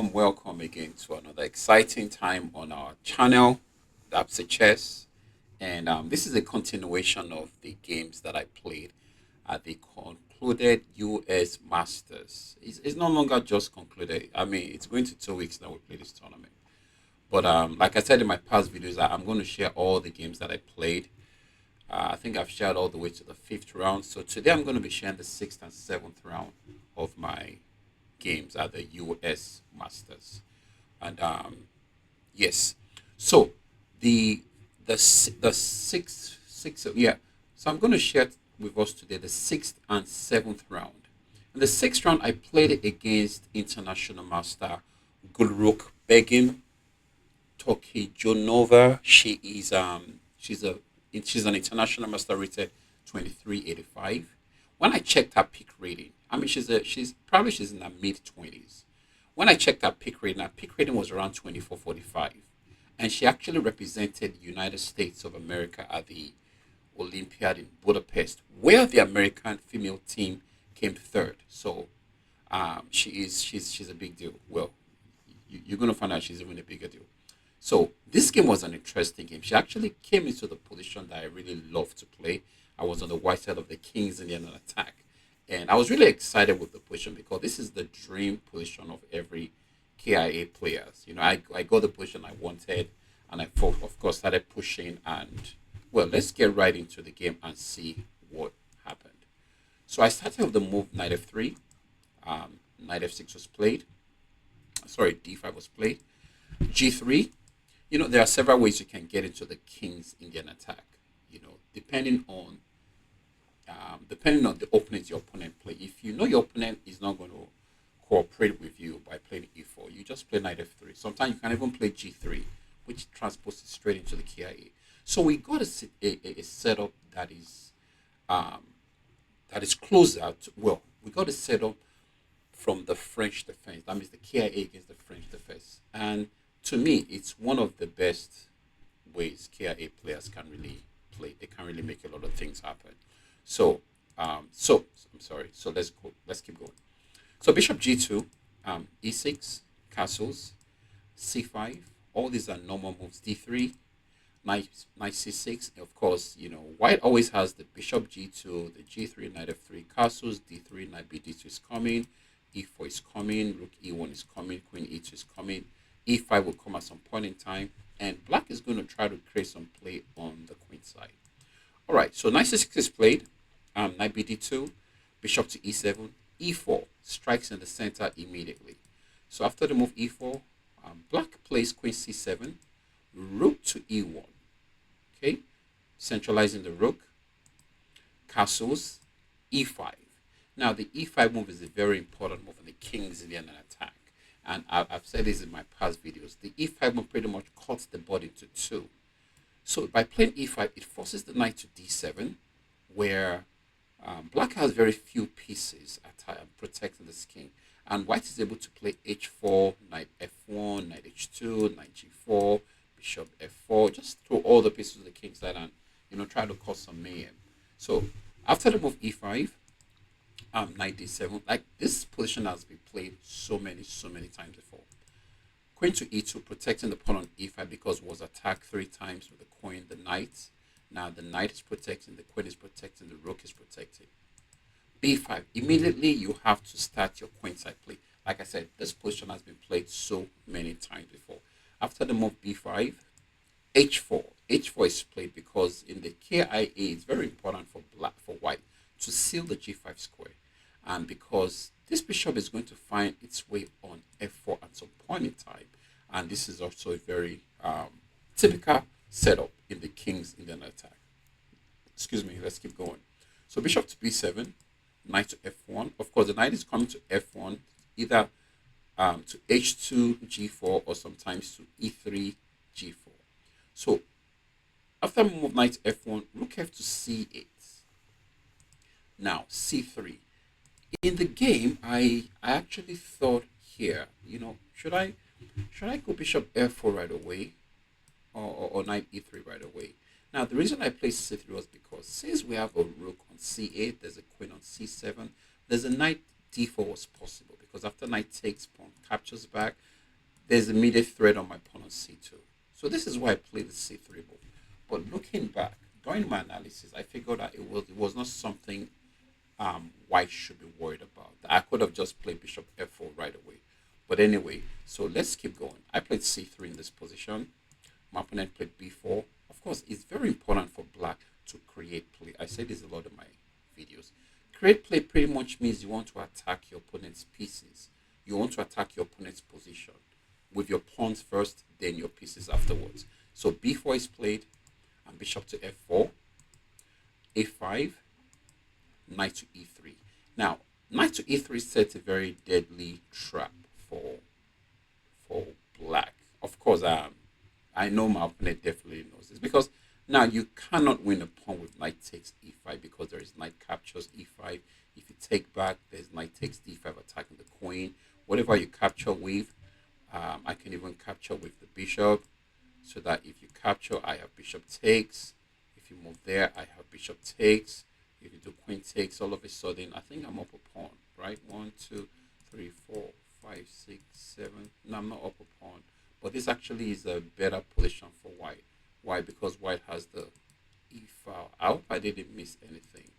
welcome again to another exciting time on our channel, That's a Chess. And this is a continuation of the games that I played at the concluded US Masters. It's no longer just concluded. I mean, it's going to 2 weeks now we play this tournament. But like I said in my past videos, I'm going to share all the games that I played. I think I've shared all the way to the fifth round. So today I'm going to be sharing the sixth and seventh round of my games at the US Masters. And yes, so the the sixth yeah. So I'm going to share with us today the sixth and seventh round. In the sixth round, I played it against international master Gulrukhbegim Tokijonova. She's an international master rated 2385. When I checked her peak rating, I mean she's in her mid 20s. When I checked her peak rating was around 2445, and she actually represented the United States of America at the Olympiad in Budapest, where the American female team came third. So she's a big deal. Well, you're gonna find out she's even a bigger deal. So this game was an interesting game. She actually came into the position that I really love to play. I was on the white side of the Kings in the end of attack. And I was really excited with the position because this is the dream position of every KIA players. I got the position I wanted, and of course, started pushing. And well, let's get right into the game and see what happened. So I started with the move knight f3. Knight f6 was played. Sorry, d5 was played. G3. There are several ways you can get into the King's Indian attack. Depending on the openings your opponent play. If you know your opponent is not going to cooperate with you by playing e4, you just play knight f3. Sometimes you can even play g3, which transposes straight into the KIA. So we got a setup that is closer to, well, we got a setup from the French defense. That means the KIA against the French defense. And to me, it's one of the best ways KIA players can really play. They can really make a lot of things happen. So I'm sorry. So let's go. Let's keep going. So bishop g2, e6, castles, c5. All these are normal moves. d3, knight c6. Of course, white always has the bishop g2, the g3, knight f3, castles, d3, knight b d2 is coming, e4 is coming, rook e1 is coming, queen e2 is coming, e5 will come at some point in time, and black is going to try to create some play on the queen side. All right, so knight c6 is played, knight b d2, bishop to e7, e4 strikes in the center immediately. So after the move e4, black plays queen c7, rook to e1. Okay, centralizing the rook, castles, e5. Now the e5 move is a very important move in the King's Indian attack, and I've said this in my past videos. The e5 move pretty much cuts the board into two. So by playing e5, it forces the knight to d7, where black has very few pieces at protecting this king, and white is able to play h4, knight f1, knight h2, knight g4, bishop f4, just throw all the pieces of the king side and try to cause some mayhem. So after the move e5, knight d7, like this position has been played so many times before. Queen to e2, protecting the pawn on e5 because it was attacked 3 times with the queen, the knight. Now the knight is protecting, the queen is protecting, the rook is protecting. b5, immediately you have to start your queen side play. Like I said, this position has been played so many times before. After the move b5, h4. h4 is played because in the KIA it's very important for white to seal the g5 square, and because this bishop is going to find its way on f4 at some point in time, and this is also a very typical setup in the King's Indian attack. Excuse me, let's keep going. So bishop to b7, knight to f1. Of course, the knight is coming to f1, either to h2 g4 or sometimes to e3 g4. So after move knight f1, rook f to c8. Now c3. In the game, I actually thought here, should I go bishop f4 right away, or knight e3 right away? Now the reason I played c3 was because since we have a rook on c8, there's a queen on c7, there's a knight d4 was possible because after knight takes, pawn captures back, there's immediate threat on my pawn on c2. So this is why I played the c3 move. But looking back, during my analysis, I figured that it was not something white should be worried about. I could have just played bishop f4 right away. But anyway, so let's keep going. I played c3 in this position. My opponent played b4. Of course, it's very important for black to create play. I say this a lot in my videos. Create play pretty much means you want to attack your opponent's pieces. You want to attack your opponent's position with your pawns first, then your pieces afterwards. So b4 is played, and bishop to f4, a5, knight to e3. Now, knight to e3 sets a very deadly trap for black. Of course, I know my opponent definitely knows this, because now you cannot win a pawn with knight takes e5 because there is knight captures e5. If you take back, there's knight takes d5 attacking the queen. Whatever you capture with, I can even capture with the bishop, so that if you capture, I have bishop takes. If you move there, I have bishop takes. If you do queen takes, all of a sudden, I think I'm up a pawn, right? 1, 2, 3, 4, 5, 6, 7. No, I'm not up a pawn. But this actually is a better position for white. Why? Because white has the e file. I hope I didn't miss anything.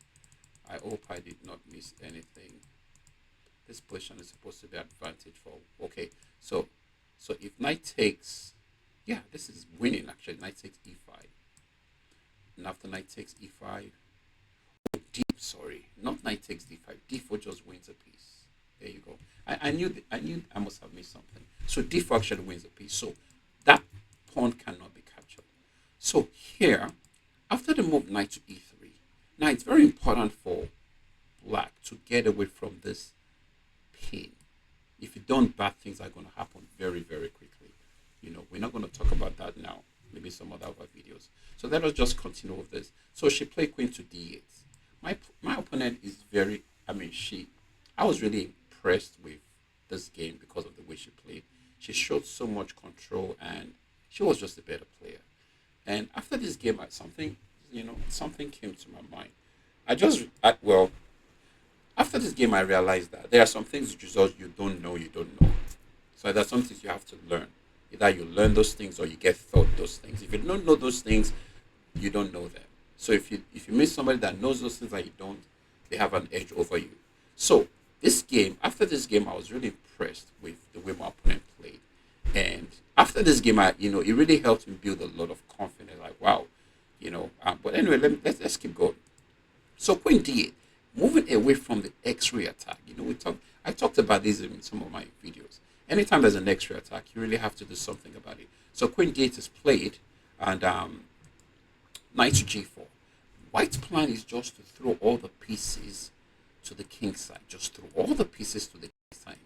I hope I did not miss anything. This position is supposed to be advantage for. Okay, so if knight takes, yeah, this is winning actually. Knight takes e5. And after knight takes e5, sorry, not knight takes d5. d4 just wins a piece. There you go. I knew I must have missed something. So d4 actually wins a piece. So that pawn cannot be captured. So here, after the move knight to e3, now it's very important for black to get away from this pin. If you don't, bad things are going to happen very, very quickly. You know, we're not going to talk about that now. Maybe some other videos. So let us just continue with this. So she played queen to d8. My opponent is very, I was really impressed with this game because of the way she played. She showed so much control, and she was just a better player. And after this game, something came to my mind. After this game, I realized that there are some things you don't know. So there are some things you have to learn. Either you learn those things or you get taught those things. If you don't know those things, you don't know them. So if you meet somebody that knows those things that you don't, they have an edge over you. So after this game, I was really impressed with the way my opponent played. And after this game, it really helped me build a lot of confidence. Like, wow, But anyway, let's keep going. So queen d8, moving away from the X-ray attack. I talked about this in some of my videos. Anytime there's an X-ray attack, you really have to do something about it. So queen d8 is played, and knight to g4. White's plan is just to throw all the pieces to the king side. Just throw all the pieces to the king side.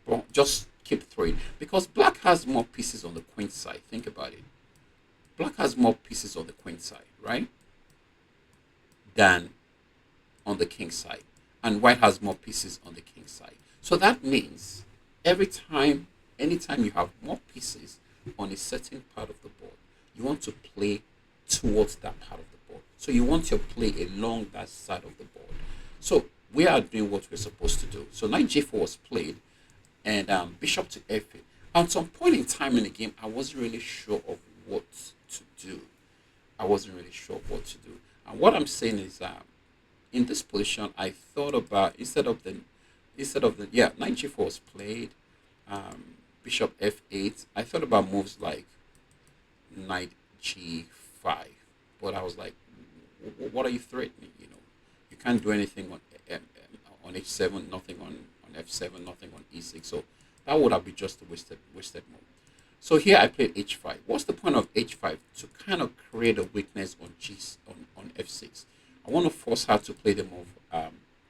Well, just keep throwing. Because black has more pieces on the queen side. Think about it. Black has more pieces on the queen side, right? Than on the king side. And white has more pieces on the king side. So that means anytime you have more pieces on a certain part of the board, you want to play towards that part of the board. So you want to play along that side of the board. So we are doing what we're supposed to do. So knight g4 was played, and bishop to f8. At some point in time in the game, I wasn't really sure of what to do. And what I'm saying is, in this position, I thought about instead of the knight g4 was played, bishop f8. I thought about moves like knight g5, but I was like, what are you threatening? You can't do anything on h7, nothing on f7, nothing on e6. So that would have been just a wasted move. So here I played h5. What's the point of h5? To kind of create a weakness on on f6. I want to force her to play the move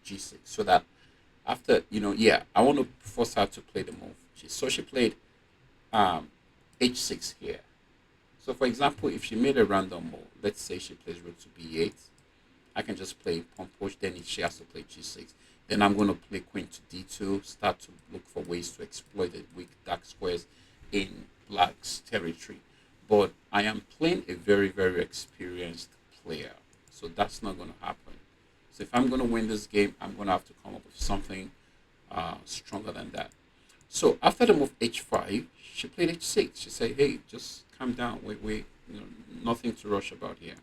g6, so that after I want to force her to play the move g6. So she played h6 here. So for example, if she made a random move, let's say she plays rook to b8, I can just play pawn push. Then if she has to play g6, then I'm going to play queen to d2, start to look for ways to exploit the weak dark squares in black's territory. But I am playing a very, very experienced player, so that's not going to happen. So if I'm going to win this game, I'm going to have to come up with something stronger than that. So after the move h5, she played h6. She said, "Hey, just calm down. Wait, nothing to rush about here."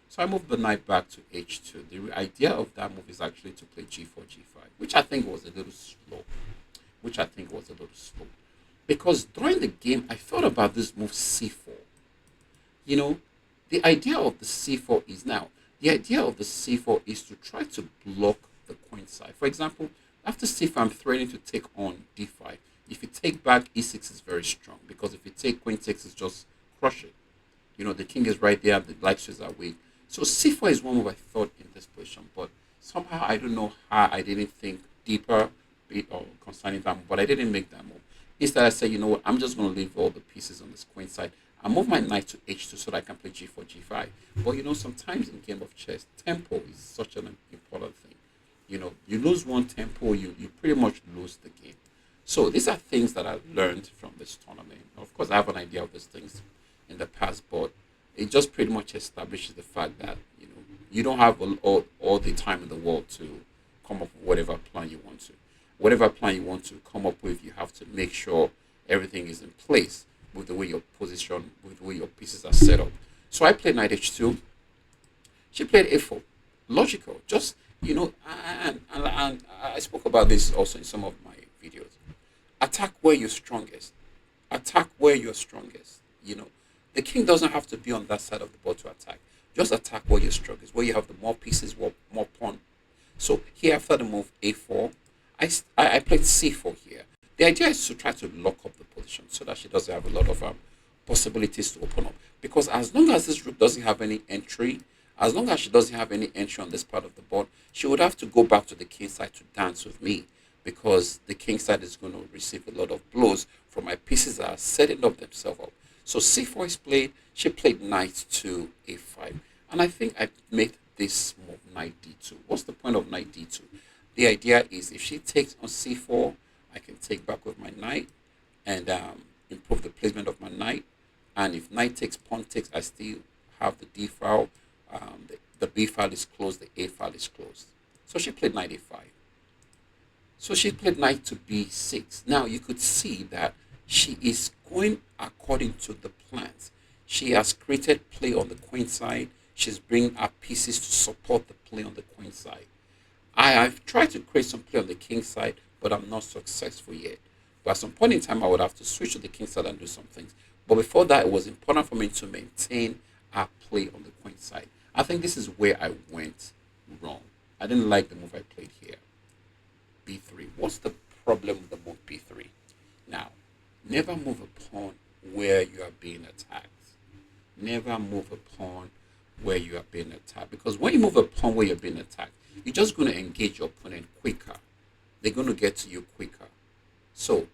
So I moved the knight back to h2. The idea of that move is actually to play g4, g5, which I think was a little slow. Because during the game, I thought about this move c4. You know, the idea of the c4 is now, the idea of the c4 is to try to block the queen side. For example, after c4, I'm threatening to take on d5. If you take back, e6 is very strong, because if you take queen 6, it's just crush it. The king is right there, the light switches are weak. So c4 is one move I thought in this position, but somehow I don't know how I didn't think deeper or concerning that move, but I didn't make that move. Instead, I said, you know what, I'm just going to leave all the pieces on this queen side. I move my knight to h2 so that I can play g4, g5. But sometimes in game of chess, tempo is such an important thing. You lose one tempo, you pretty much lose the game. So these are things that I learned from this tournament. Of course, I have an idea of these things in the past, but it just pretty much establishes the fact that you don't have all the time in the world to come up with whatever plan you want to. Whatever plan you want to come up with, you have to make sure everything is in place with the way your position, with the way your pieces are set up. So I played knight h2. She played a4. Logical. Just, and I spoke about this also in some of my videos. Attack where you're strongest. Attack where you're strongest. The king doesn't have to be on that side of the board to attack. Just attack where you're strongest, where you have the more pieces, more pawn. So here after the move a4, I played c4 here. The idea is to try to lock up the position so that she doesn't have a lot of possibilities to open up. Because as long as this rook doesn't have any entry, as long as she doesn't have any entry on this part of the board, she would have to go back to the king side to dance with me, because the king side is going to receive a lot of blows from my pieces that are setting up themselves up. So c4 is played. She played knight to a5. And I think I made this move knight d2. What's the point of knight d2? The idea is if she takes on c4, I can take back with my knight and improve the placement of my knight. And if knight takes, pawn takes, I still have the d file. The b file is closed, the a file is closed. So she played knight a5. So she played knight to b6. Now you could see that she is going according to the plans. She has created play on the queen side. She's bringing her pieces to support the play on the queen side. I've tried to create some play on the king side, but I'm not successful yet. But at some point in time, I would have to switch to the king side and do some things. But before that, it was important for me to maintain our play on the queen side. I think this is where I went wrong. I didn't like the move I played here. b3. What's the problem with the move b3? Now, never move a pawn where you are being attacked. Never move a pawn where you are being attacked. Because when you move a pawn where you're being attacked, you're just going to engage your opponent quicker. They're going to get to you quicker. So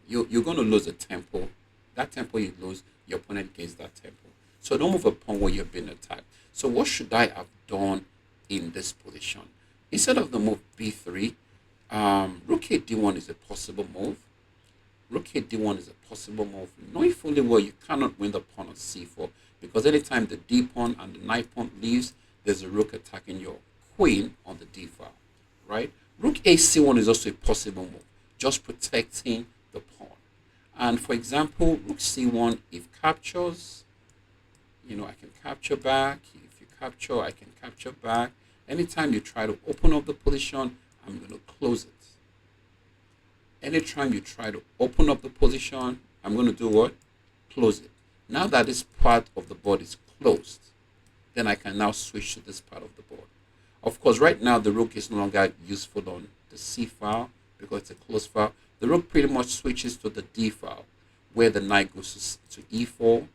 you're going to lose a tempo. That tempo you lose, your opponent gains that tempo. So don't move a pawn where you're being attacked. So what should I have done in this position? Instead of the move b3, rook a d1 is a possible move. Rook a d1 is a possible move. Knowing fully well you cannot win the pawn on c4, because anytime the d pawn and the knight pawn leaves, there's a rook attacking your queen on the d file, right? Rook a c1 is also a possible move, just protecting the pawn. And for example, rook c1, if captures, I can capture back. If you capture, I can capture back. Anytime you try to open up the position, I'm going to close it. Anytime you try to open up the position, I'm going to do what? Close it. Now that this part of the board is closed, then I can now switch to this part of the board. Of course, right now the rook is no longer useful on the c file because it's a closed file. The rook pretty much switches to the d file, where the knight goes to e4.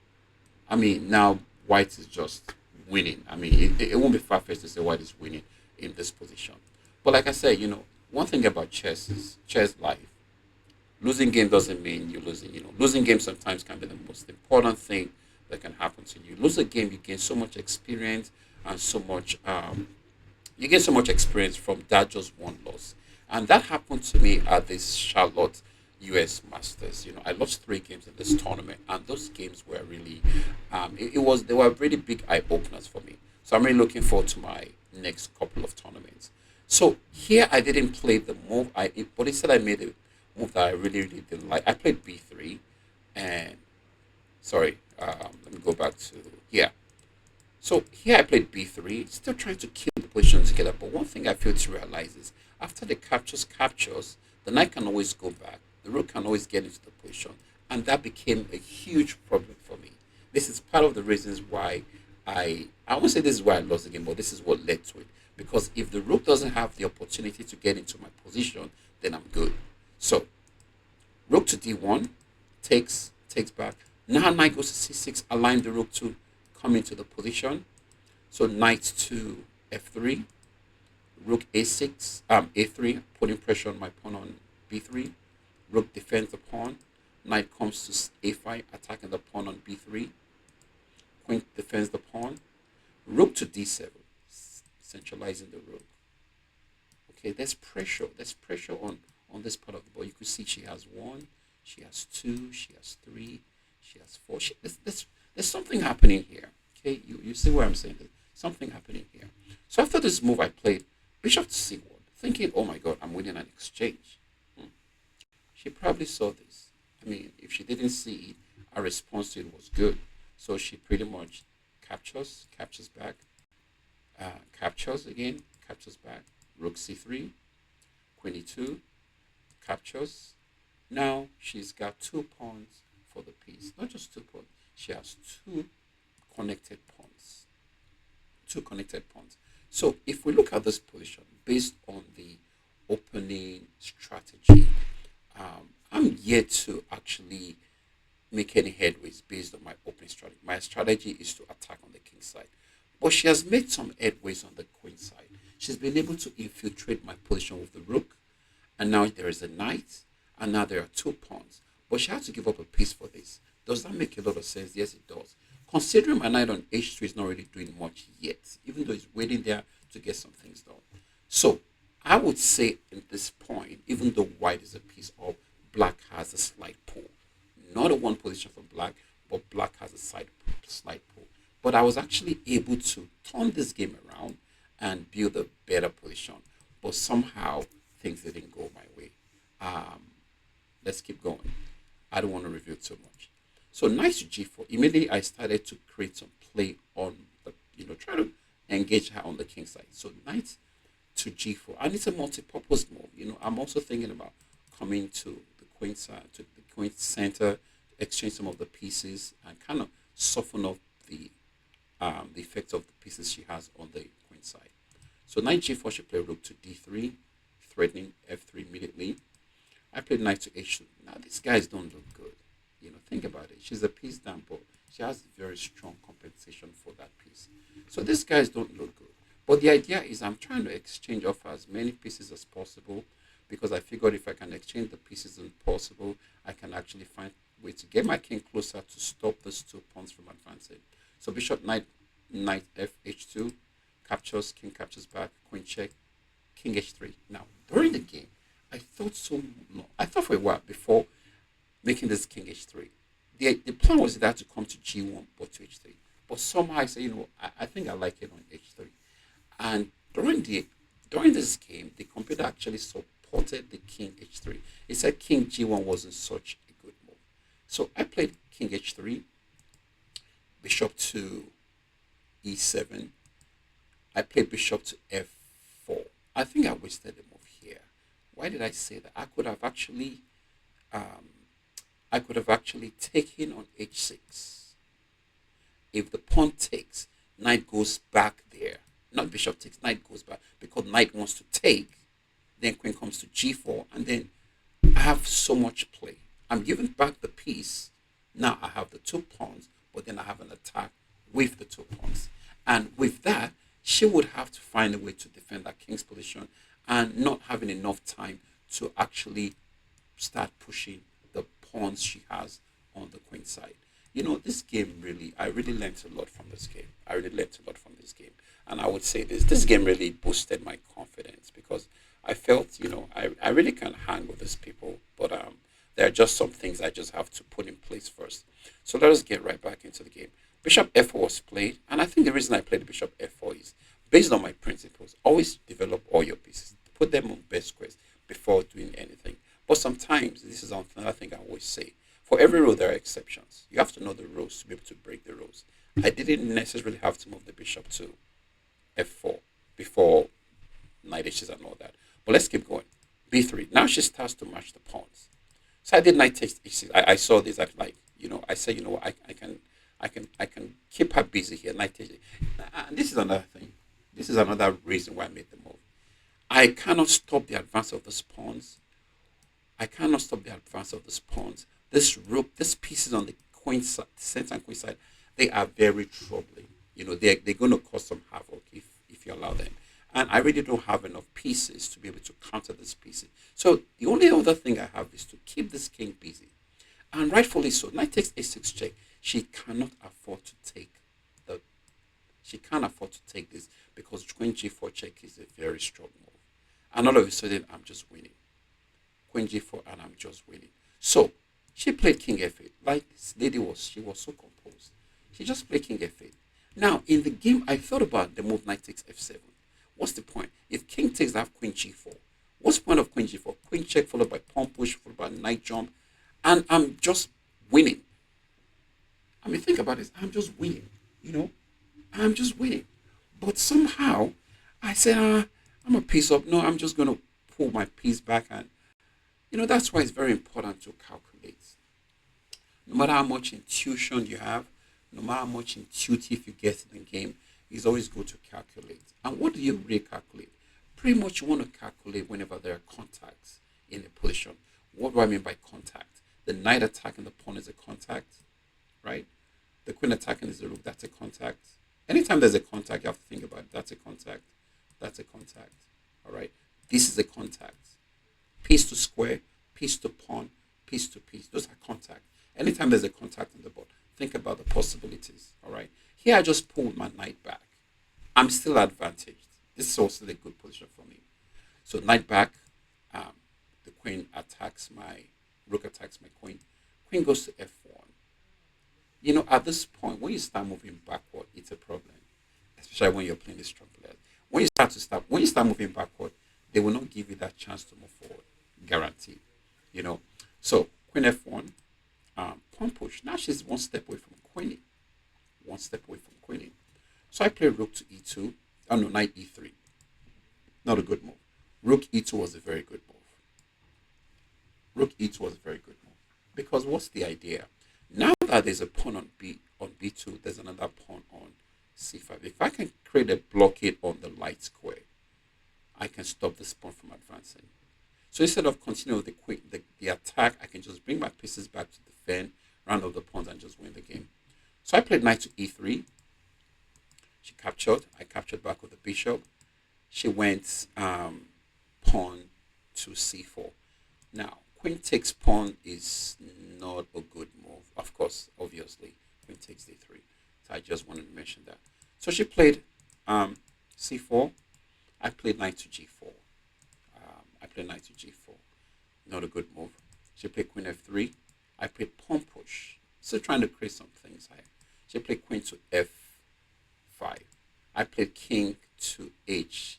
I mean, now white is just winning. I mean, it won't be far-fetched to say white is winning in this position. But like I said, one thing about chess is chess life. Losing game doesn't mean you're losing. Losing game sometimes can be the most important thing that can happen to you. Lose a game, you gain so much experience and so much. You get so much experience from that just one loss, and that happened to me at this Charlotte U.S. Masters. I lost 3 games in this tournament, and those games were really, they were really big eye openers for me. So I'm really looking forward to my next couple of tournaments. So here I didn't play the move, but instead I made move that I really, really didn't like. I played b3, and sorry, let me go back to yeah. So here I played b3, still trying to keep the position together. But one thing I failed to realize is after the captures, the knight can always go back. The rook can always get into the position, and that became a huge problem for me. This is part of the reasons why I won't say this is why I lost the game, but this is what led to it. Because if the rook doesn't have the opportunity to get into my position, then I'm good. So rook to d1 takes back. Now knight goes to c6, align the rook to come into the position. So knight to f3, rook a6, a3, putting pressure on my pawn on b3. Rook defends the pawn. Knight comes to a5, attacking the pawn on b3. Queen defends the pawn. Rook to d7, centralizing the rook. Okay, there's pressure. There's pressure on this part of the board. You could see she has 1, she has 2, she has 3, she has 4. There's something happening here. Okay, you see what I'm saying? There's something happening here. So after this move, I played bishop to c1, thinking, oh my god, I'm winning an exchange. She probably saw this. I mean, if she didn't see it, our response to it was good. So she pretty much captures back, captures again, captures back, rook c3, queen e2, captures. Now she's got 2 pawns for the piece. Not just 2 pawns, she has 2 connected pawns. 2 connected pawns. So if we look at this position based on the opening strategy, I'm yet to actually make any headways based on my opening strategy. My strategy is to attack on the king side. But she has made some headways on the queen side. She's been able to infiltrate my position with the rook, and now there is a knight, and now there are 2 pawns. But she had to give up a piece for this. Does that make a lot of sense? Yes, it does. Considering my knight on h3 is not really doing much yet, even though it's waiting there to get some things done. So I would say at this point, even though white is a piece up, black has a slight pull. Not a one position for black, but black has a slight pull. But I was actually able to turn this game around and build a better position. But somehow things didn't go my way. Let's keep going. I don't want to reveal too much. So knight to g4. Immediately I started to create some play on the, try to engage her on the king side. So knight to g4. And it's a multi-purpose move. I'm also thinking about coming to the queen side, to the queen center, exchange some of the pieces, and kind of soften up the effect of the pieces she has on the queen side. So knight g4, she played rook to d3, threatening f3 immediately. I played knight to h2. Now these guys don't look good. Think about it. She's a piece down, but she has very strong compensation for that piece. So these guys don't look good. But the idea is I'm trying to exchange off as many pieces as possible, because I figured if I can exchange the pieces as possible, I can actually find a way to get my king closer to stop those 2 pawns from advancing. So bishop knight f h2, captures, king captures back, queen check, king h3. Now during the game, I thought for a while before making this king h3. The plan was that to come to g1 but to h3. But somehow I said, I think I like it on h3. And during this game, the computer actually supported the king h3. It said king g1 wasn't such a good move. So I played king h3, bishop to e7. I played bishop to f4. I think I wasted the move here. Why did I say that? I could have actually taken on h6. If the pawn takes, knight goes back there. Not bishop takes, knight goes back, because knight wants to take. Then queen comes to g4, and then I have so much play. I'm giving back the piece. Now I have the 2 pawns, but then I have an attack with the 2 pawns. And with that, she would have to find a way to defend that king's position, and not having enough time to actually start pushing the pawns she has on the queen side. This game I really learned a lot from this game. And I would say this game really boosted my confidence, because I felt, I really can hang with these people, but there are just some things I just have to put in place first. So let us get right back into the game. Bishop f4 was played, and I think the reason I played bishop f4 is based on my principles. Always develop all your pieces. Put them on best squares before doing anything. But sometimes, this is another thing I always say, for every rule there are exceptions. You have to know the rules to be able to break the rules. I didn't necessarily have to move the bishop to f4 before knight h6 and all that. But let's keep going. b3. Now she starts to match the pawns. So I did knight takes h6. I saw this. I like, I said, what, I can keep her busy here. Knight takes. And this is another thing. This is another reason why I made the move. I cannot stop the advance of the pawns. I cannot stop the advance of the pawns. This rook, these pieces on the queen side, center and queen side, they are very troubling. They're going to cause some havoc if you allow them. And I really don't have enough pieces to be able to counter these pieces. So the only other thing I have is to keep this king busy. And rightfully so. Knight takes a6 check. She cannot afford to take she can't afford to take this because queen g4 check is a very strong move. And all of a sudden I'm just winning. Queen g4 and I'm just winning. So she played king f8. Like this lady she was so composed. She just played king f8. Now in the game I thought about the move knight takes f7. What's the point? If king takes, I have queen g4. What's the point of queen g4? Queen check followed by pawn push followed by knight jump, and I'm just winning. I mean, think about this. I'm just winning. I'm just winning. But somehow, I said, I'm a piece up. No, I'm just gonna pull my piece back, and that's why it's very important to calculate. No matter how much intuition you have, no matter how much intuitive you get in the game, it's always good to calculate. And what do you recalculate? Pretty much you want to calculate whenever there are contacts in a position. What do I mean by contact? The knight attacking the pawn is a contact, right? The queen attacking is the rook, that's a contact. Anytime there's a contact, you have to think about it. That's a contact. That's a contact. All right? This is a contact. Piece to square, piece to pawn, piece to piece. Those are contact. Anytime there's a contact on the board, think about the possibilities. All right? Here I just pulled my knight back. I'm still advantaged. This is also a good position for me. So knight back, the queen attacks rook attacks my queen. Queen goes to f1. At this point, when you start moving backward, it's a problem, especially when you're playing the strong players. When you start moving backward, they will not give you that chance to move forward, guaranteed. So queen f1, pawn push. Now she's one step away from queening. One step away from queening. So I play rook to e2. Oh no, knight e3. Not a good move. Rook e2 was a very good move. Rook e2 was a very good move. Because what's the idea? Now that there's a pawn on b2, there's another pawn on c5. If I can create a blockade on the light square, I can stop this pawn from advancing. So instead of continuing with the attack, I can just bring my pieces back to defend, round up the pawns, and just win the game. So I played knight to e3. She captured. I captured back with the bishop. She went pawn to c4. Now, queen takes pawn is not a good move. Of course, obviously, queen takes d3. So I just wanted to mention that. So she played c4. I played knight to g4. Not a good move. She played queen f3. I played pawn push. Still trying to create some things here. She played queen to f5. I played king to h2.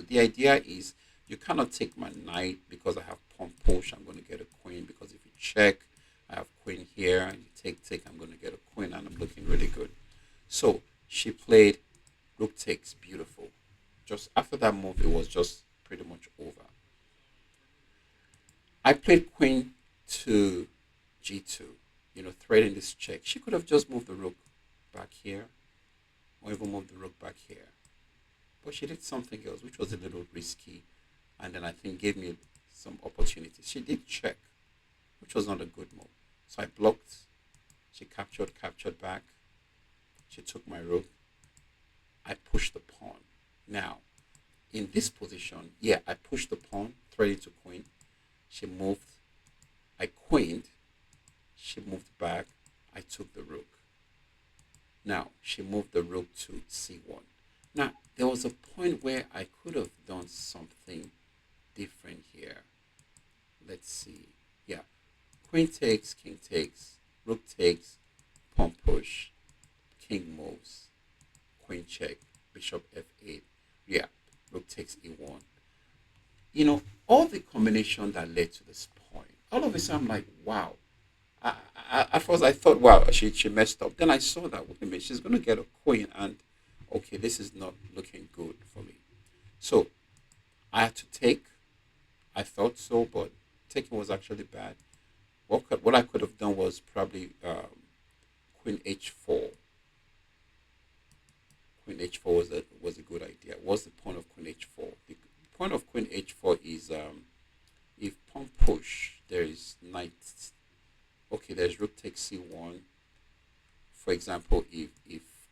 The idea is you cannot take my knight because I have pawn push. I'm going to get a queen because if you check, I have queen here. And you take, I'm going to get a queen and I'm looking really good. So she played rook takes. Beautiful. Just after that move, it was just pretty much over. I played queen to g2. Threading this check. She could have just moved the rook back here or even moved the rook back here. But she did something else, which was a little risky, and then I think gave me some opportunities. She did check, which was not a good move. So I blocked. She captured back. She took my rook. I pushed the pawn. Now, in this position, I pushed the pawn, threaded to queen. She moved. I queened. She moved back. I took the rook. Now, she moved the rook to c1. Now, there was a point where I could have done something different here. Let's see. Queen takes, king takes, rook takes, pawn push, king moves, queen check, bishop f8. Rook takes e1. all the combination that led to this point, all of a sudden I'm like, wow. At first I thought, wow, she messed up. Then I saw that, wait a minute, she's going to get a queen, and okay, this is not looking good for me. So I had to take. I thought so, but taking was actually bad. What I could have done was probably queen h4. Queen h4 was a good idea. What's the point of queen h4? The point of queen h4 is if pawn push, there is knight. Okay, there's rook takes c1. For example, if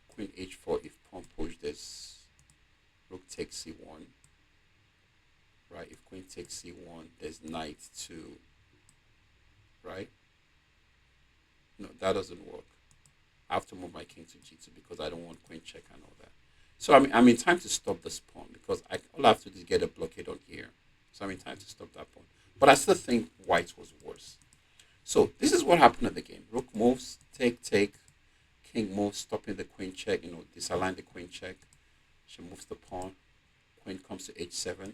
queen h4, if pawn push, there's rook takes c1. Right? If queen takes c1, there's knight to, right? No, that doesn't work. I have to move my king to g2 because I don't want queen check and all that. So I'm in time to stop this pawn because all I have to do is get a blockade on here. So I'm in time to stop that pawn. But I still think white was worse. So this is what happened in the game. Rook moves, take, take. King moves, stopping the queen check, disalign the queen check. She moves the pawn. Queen comes to h7.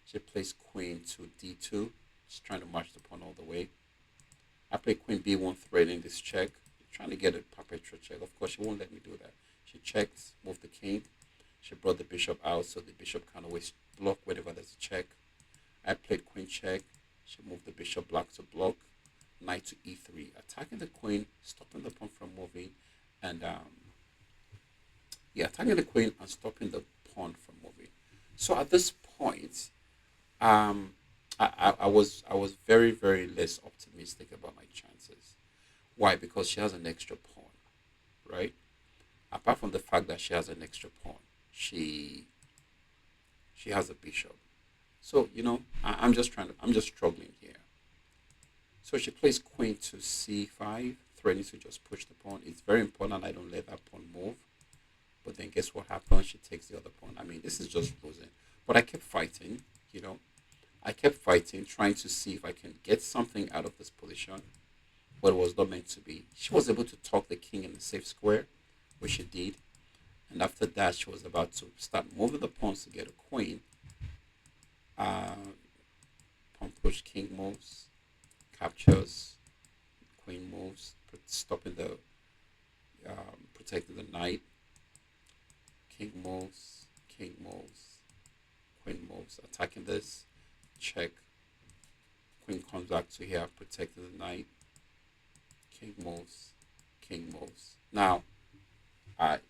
She plays queen to d2. She's trying to march the pawn all the way. I play queen b1, threatening this check. Trying to get a perpetual check. Of course, she won't let me do that. She checked, moved the king. She brought the bishop out, so the bishop can always block whenever there's a check. I played queen check. She moved the bishop black to block. Knight to e3, attacking the queen, stopping the pawn from moving, and attacking the queen and stopping the pawn from moving. So at this point, I was very, very less optimistic about my chances. Why? Because she has an extra pawn, right? Apart from the fact that she has an extra pawn, she has a bishop. So I'm just struggling here. So she plays queen to c5, threatening to just push the pawn. It's very important I don't let that pawn move. But then guess what happens? She takes the other pawn. I mean, this is just losing. But I kept fighting, I kept fighting, trying to see if I can get something out of this position. But it was not meant to be. She was able to talk the king in the safe square, which she did. And after that, she was about to start moving the pawns to get a queen. Pawn push, king moves, captures, queen moves, stopping the protecting the knight. King moves, queen moves, attacking this, check. Queen comes back to here, protecting the knight. King moves. Now,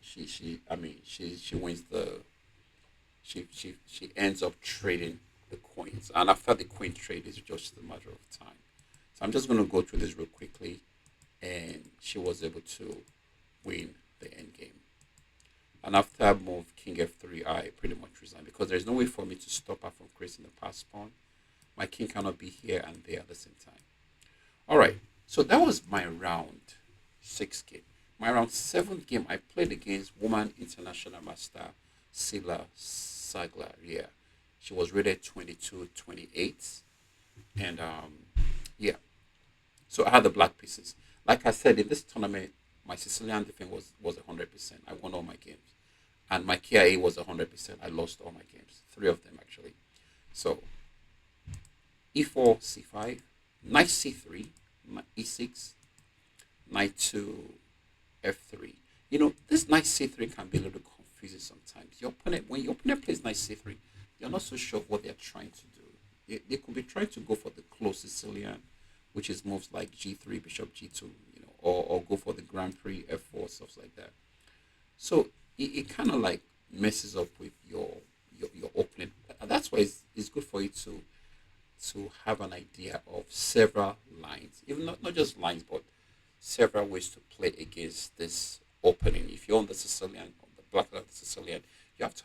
she wins the. She ends up trading the queens, and after the queen trade, it's just a matter of time. So I'm just going to go through this real quickly, and she was able to win the end game. And after I moved king f3, I pretty much resigned because there's no way for me to stop her from creating the pass pawn. My king cannot be here and there at the same time. All right, so that was my round 6 game. My round 7 game, I played against woman international master Sila Caglar. Yeah, she was rated 22-28, and so I had the black pieces. Like I said, in this tournament, my Sicilian defense was 100%. I won all my games, and my KIA was 100%. I lost all my games, 3 of them actually. So e4, c5, knight c3, e6, knight to f3. This knight c3 can be a little confusing sometimes. When your opponent plays knight c3, you're not so sure what they're trying to do. They could be trying to go for the close Sicilian, which is moves like g3, bishop g2, or go for the Grand Prix f4, stuff like that. So it kind of like messes up with your opening. That's why it's good for you to have an idea of several lines, even not just lines, but several ways to play against this opening. If you're on the Sicilian, on the black side of the Sicilian, you have to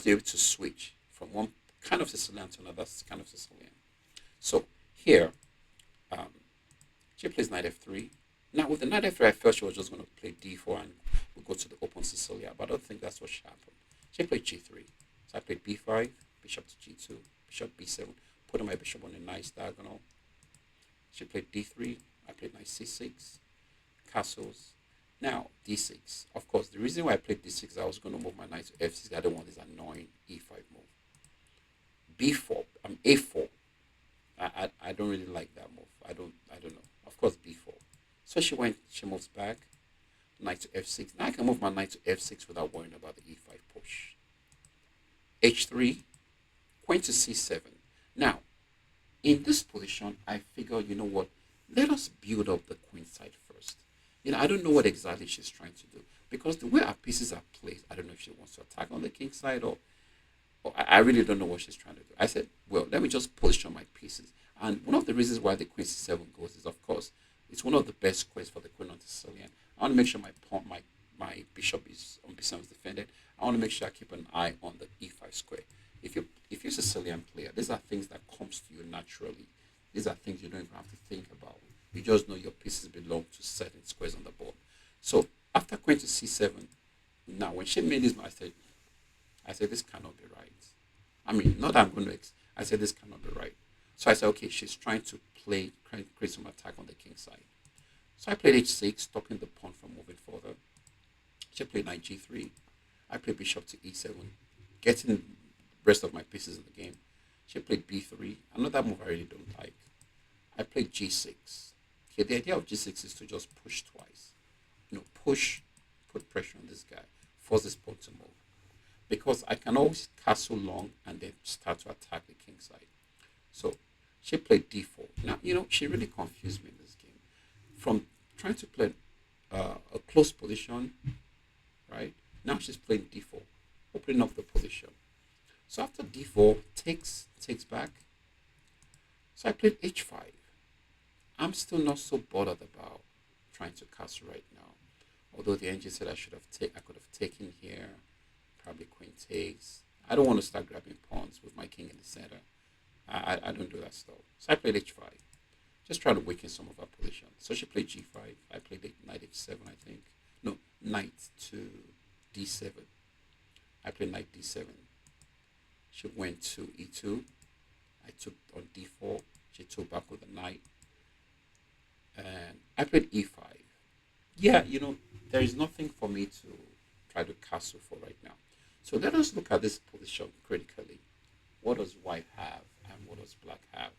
be able to switch from one kind of Sicilian to another kind of Sicilian. So here, she plays knight f3. Now with the knight f3, I felt she was just going to play d4 and we'll go to the open Sicilia, but I don't think that's what happened. She played g3. So I played b5, bishop to g2, bishop b7, putting my bishop on a nice diagonal. She played d3. I played knight c6, castles. Now d6. Of course, the reason why I played d6 is I was going to move my knight to f6. I don't want this annoying e5 move. B4, A4. I don't really like that move. I don't know. Of course, B4. So she moves back, knight to F6. Now I can move my knight to F6 without worrying about the E5 push. H3, queen to C7. Now, in this position, I figure, you know what, let us build up the queen side first. I don't know what exactly she's trying to do because the way our pieces are placed, I don't know if she wants to attack on the king side or I really don't know what she's trying to do. I said, well, let me just position my pieces. And one of the reasons why the queen c7 goes is, of course, it's one of the best squares for the queen on Sicilian. I want to make sure my pawn, my bishop is on b7 is defended. I want to make sure I keep an eye on the e5 square. If you're a Sicilian player, these are things that comes to you naturally. These are things you don't even have to think about. You just know your pieces belong to certain squares on the board. So after queen to c7, now when she made this, I said this cannot be right. I mean, not that I'm going to. I said this cannot be right. So I said, okay, she's trying to create some attack on the king side. So I played h6, stopping the pawn from moving further. She played knight g3. I played bishop to e7, getting the rest of my pieces in the game. She played b3. Another move I really don't like. I played g6. Okay, the idea of g6 is to just push twice. Push, put pressure on this guy, force this pawn to move. Because I can always castle long and then start to attack the king side. So she played d4. Now, she really confused me in this game. From trying to play a close position, right? Now she's playing d4, opening up the position. So after d4, takes back. So I played h5. I'm still not so bothered about trying to castle right now. Although the engine said I could have taken here, probably queen takes. I don't want to start grabbing pawns with my king in the center. I don't do that stuff. So I played h5. Just trying to weaken some of our position. So she played g5. I played knight h7, I think. No, knight to d7. I played knight d7. She went to e2. I took on d4. She took back with a knight. And I played e5. Yeah, there is nothing for me to try to castle for right now. So let us look at this position critically. What does white have and what does black have?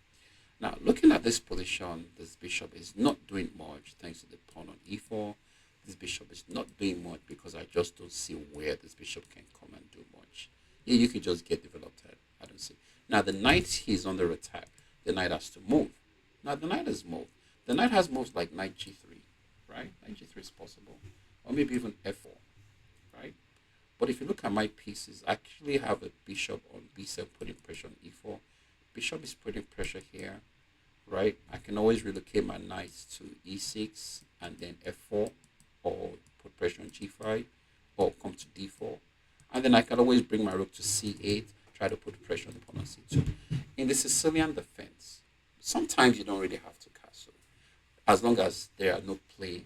Now, looking at this position, this bishop is not doing much thanks to the pawn on e4. This bishop is not doing much because I just don't see where this bishop can come and do much. Yeah, you can just get developed head. I don't see. Now, the knight is under attack. The knight has to move. Now, the knight has moved. The knight has moves like knight g3, right? Knight g3 is possible. Or maybe even f4, right? But if you look at my pieces, I actually have a bishop on b7 putting pressure on e4. Bishop is putting pressure here, right? I can always relocate my knights to e6 and then f4, or put pressure on g5, or come to d4. And then I can always bring my rook to c8, try to put pressure on the pawn on c2. In the Sicilian defense, sometimes you don't really have to castle, as long as there are no play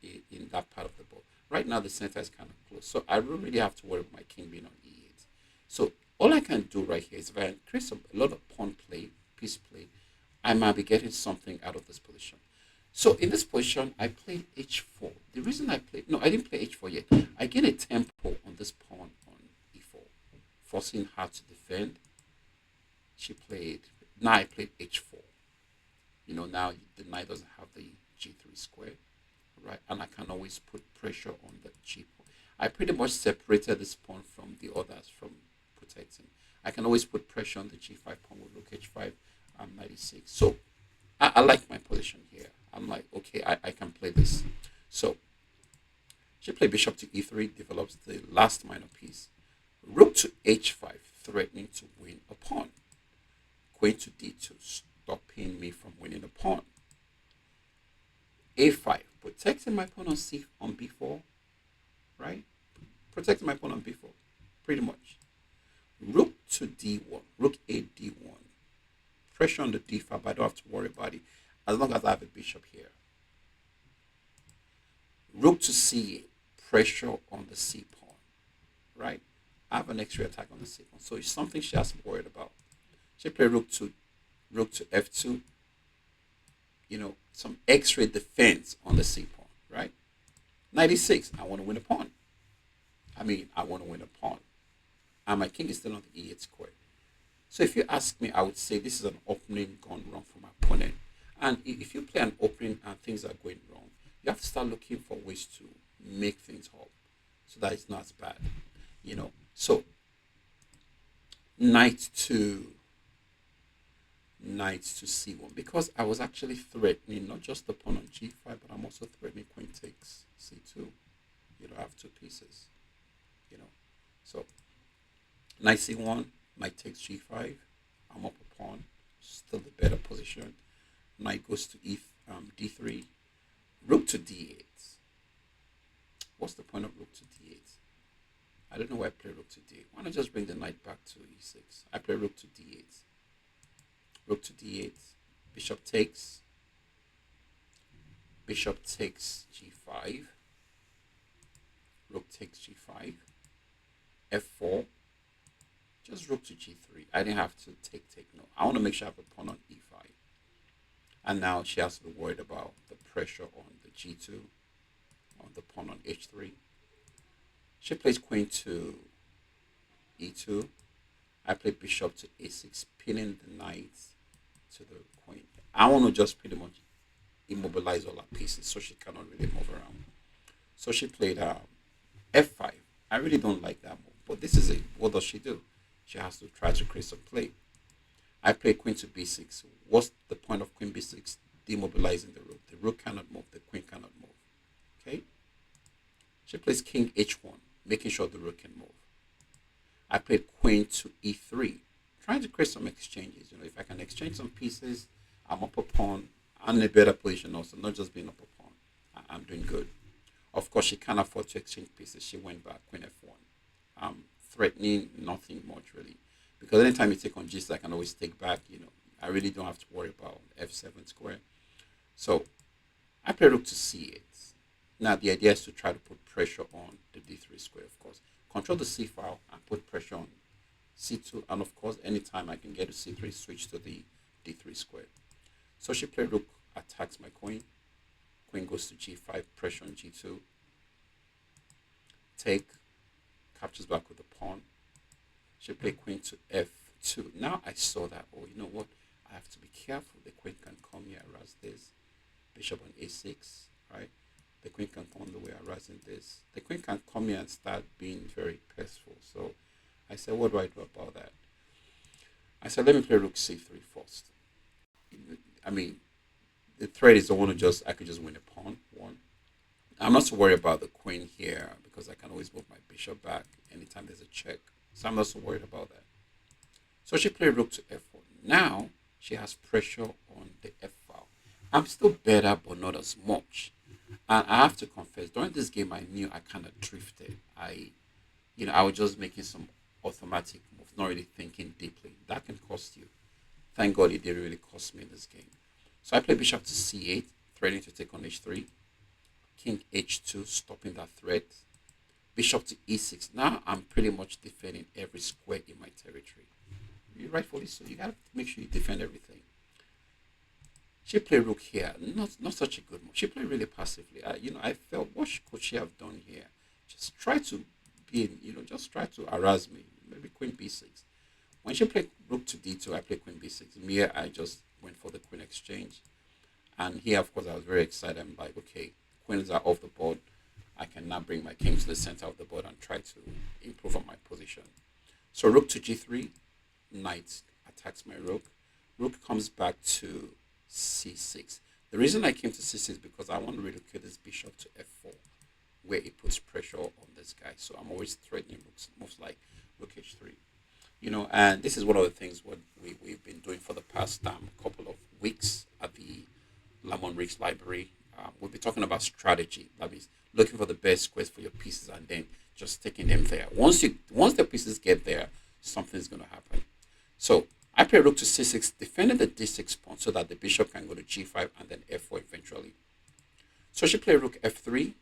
in that part of the board. Right now, the center is kind of close, so I don't really have to worry about my king being on e8. So all I can do right here is if I create a lot of pawn play, piece play, I might be getting something out of this position. So in this position, I played h4. The reason I didn't play h4 yet. I get a tempo on this pawn on e4, forcing her to defend. Now I played h4. Now the knight doesn't have the g3 square, right? And I can always put pressure on the g pawn. I pretty much separated this pawn from the others from protecting. I can always put pressure on the g5 pawn with rook h5 and knight e6. So I like my position here. I'm like, okay, I can play this. So she played bishop to e3, develops the last minor piece. Rook to h5, threatening to win a pawn. Queen to d2, stopping me from winning a pawn. a5, protecting my pawn on b4, right? Protecting my pawn on b4, pretty much. Rook to d1, rook a d1. Pressure on the d5, but I don't have to worry about it as long as I have a bishop here. Rook to c8, pressure on the c pawn, right? I have an x-ray attack on the c pawn, so it's something she has to be worried about. She played rook to f2, some x-ray defense on the c pawn, right? Knight e6, I want to win a pawn. I want to win a pawn. And my king is still on the e8 square. So if you ask me, I would say this is an opening gone wrong for my opponent. And if you play an opening and things are going wrong, you have to start looking for ways to make things up so that it's not as bad, you know. So knight to c1, because I was actually threatening not just the pawn on g5, but I'm also threatening queen takes c2. You know, I have two pieces, you know. So knight c1, knight takes g5. I'm up a pawn, still the better position. Knight goes to d3. Rook to d8. What's the point of rook to d8? I don't know why I play rook to d8. Why not just bring the knight back to e6? I play rook to d8. Rook to d8. Bishop takes. Bishop takes g5. Rook takes g5. f4. Just rook to g3. I didn't have to take. No, I want to make sure I have a pawn on e5. And now she has to be worried about the pressure on the g2, on the pawn on h3. She plays queen to e2. I play bishop to a6, pinning the knight to the queen. I want to just pretty much immobilize all her pieces so she cannot really move around. So she played f5. I really don't like that move, but this is it. What does she do? She has to try to create some play. I play queen to b6. What's the point of queen b6? Demobilizing the rook. The rook cannot move. The queen cannot move. Okay? She plays king h1, making sure the rook can move. I played queen to e3, trying to create some exchanges. You know, if I can exchange some pieces, I'm up a pawn. I'm in a better position also, not just being up a pawn. I'm doing good. Of course, she can't afford to exchange pieces. She went back, queen f1. Threatening nothing much, really. Because anytime you take on g6, I can always take back, you know. I really don't have to worry about f7 square. So I play rook to c8. Now the idea is to try to put pressure on the d3 square, of course. Control the c file and put pressure on c2. And of course, anytime I can get to c3, switch to the d3 square. So she played rook, attacks my queen. Queen goes to g5, pressure on g2. Take, captures back with the pawn. She played queen to f2. Now I saw that, oh, you know what? I have to be careful. The queen can come here, harass this. Bishop on a6, right? The queen can come the way, harassing this. The queen can come here and start being very peaceful. So I said, what do I do about that? I said, let me play rook c3 first. I mean, the threat is I could just win a pawn, one. I'm not so worried about the queen here because I can always move my bishop back anytime there's a check. So I'm not so worried about that. So she played rook to f4. Now she has pressure on the f file. I'm still better, but not as much. And I have to confess, during this game, I knew I kind of drifted. I was just making some automatic moves, not really thinking deeply. That can cost you. Thank God it didn't really cost me in this game. So I play bishop to c8, threatening to take on h3. King h2, stopping that threat. Bishop to e6. Now I'm pretty much defending every square in my territory. Rightfully so. You gotta make sure you defend everything. She played rook here. Not such a good move. She played really passively. I felt, what could she have done here? Just try to just try to harass me. Maybe queen b6. When she played rook to d2, I played queen b6. Here, I just went for the queen exchange. And here, of course, I was very excited. I'm like, okay, queens are off the board. I can now bring my king to the center of the board and try to improve on my position. So rook to g3, knight attacks my rook. Rook comes back to c6. The reason I came to c6 is because I want to relocate this bishop to f4, where it puts pressure on this guy. So I'm always threatening moves like rook h3. And this is one of the things what we've been doing for the past couple of weeks at the Lamont Riggs Library. We'll be talking about strategy. That means looking for the best squares for your pieces and then just taking them there. Once the pieces get there, something's going to happen. So I play rook to c6, defending the d6 pawn so that the bishop can go to g5 and then f4 eventually. So she played rook f3.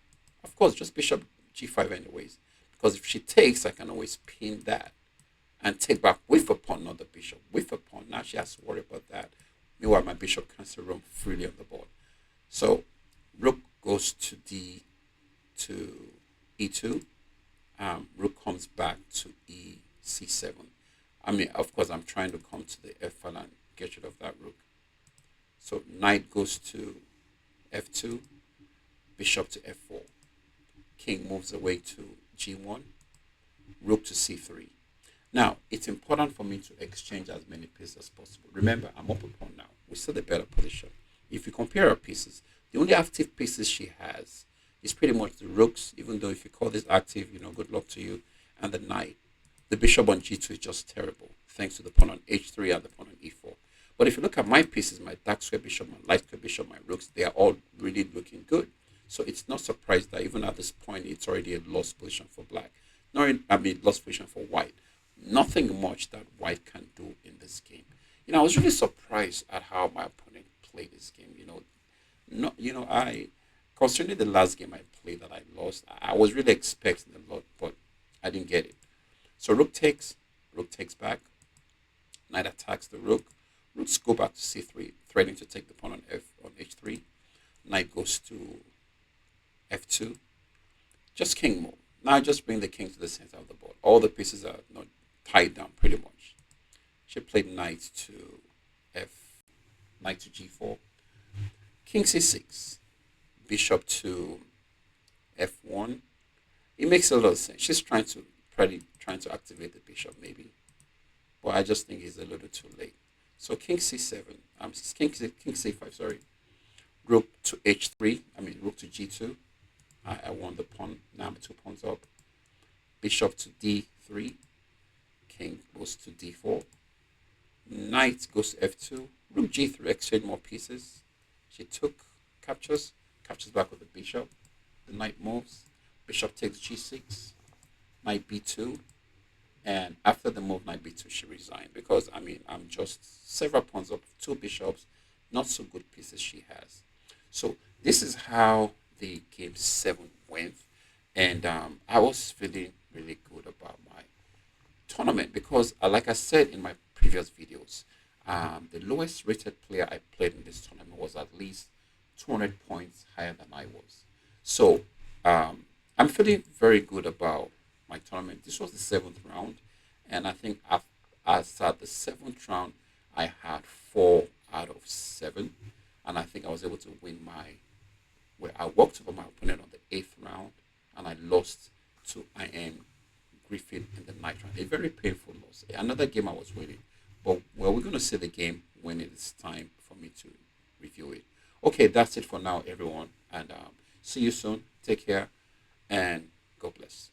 Of course, just bishop g5 anyways. Because if she takes, I can always pin that and take back with a pawn, not the bishop. With a pawn. Now she has to worry about that. Meanwhile, my bishop can still roam freely on the board. So rook goes to e2. Rook comes back to c7. I mean, of course, I'm trying to come to the F file and get rid of that rook. So knight goes to F2, bishop to F4. King moves away to G1, rook to C3. Now, it's important for me to exchange as many pieces as possible. Remember, I'm up a pawn now. We're still the better position. If you compare our pieces, the only active pieces she has is pretty much the rooks, even though if you call this active, good luck to you, and the knight. The bishop on G2 is just terrible, thanks to the pawn on H3 and the pawn on E4. But if you look at my pieces, my dark square bishop, my light square bishop, my rooks, they are all really looking good. So it's not surprised that even at this point, it's already a lost position for black. Lost position for white. Nothing much that white can do in this game. I was really surprised at how my opponent played this game. I concerning the last game I played that I lost, I was really expecting a lot, but I didn't get it. So rook takes back, knight attacks the rook, rooks go back to C3, threatening to take the pawn on H3, knight goes to F2, just king move. Now just bring the king to the center of the board. All the pieces are not tied down pretty much. She played knight to G4, king C6, bishop to F1. It makes a lot of sense. She's trying to activate the bishop maybe, but I just think it's a little too late. So king C7, king C5, sorry. Rook to H3, rook to G2. I won the pawn. Now I'm 2 pawns up. Bishop to D3. King goes to D4. Knight goes to F2. Rook G3, exchange more pieces. She captures back with the bishop. The knight moves. Bishop takes G6. Knight B2. And after the move, knight B2, she resigned because, I'm just several pawns up, 2 bishops, not so good pieces she has. So this is how the game 7 went. And I was feeling really good about my tournament because, like I said in my previous videos, the lowest rated player I played in this tournament was at least 200 points higher than I was. So I'm feeling very good about my tournament. This was the 7th round, and I think as at the 7th round, I had 4 out of 7, and I think I was able to win where I walked over my opponent on the 8th round, and I lost to IM Gulrukhbegim in the 9th round. A very painful loss. Another game I was winning, but we're going to see the game when it is time for me to review it. Okay, that's it for now, everyone, and see you soon. Take care, and God bless.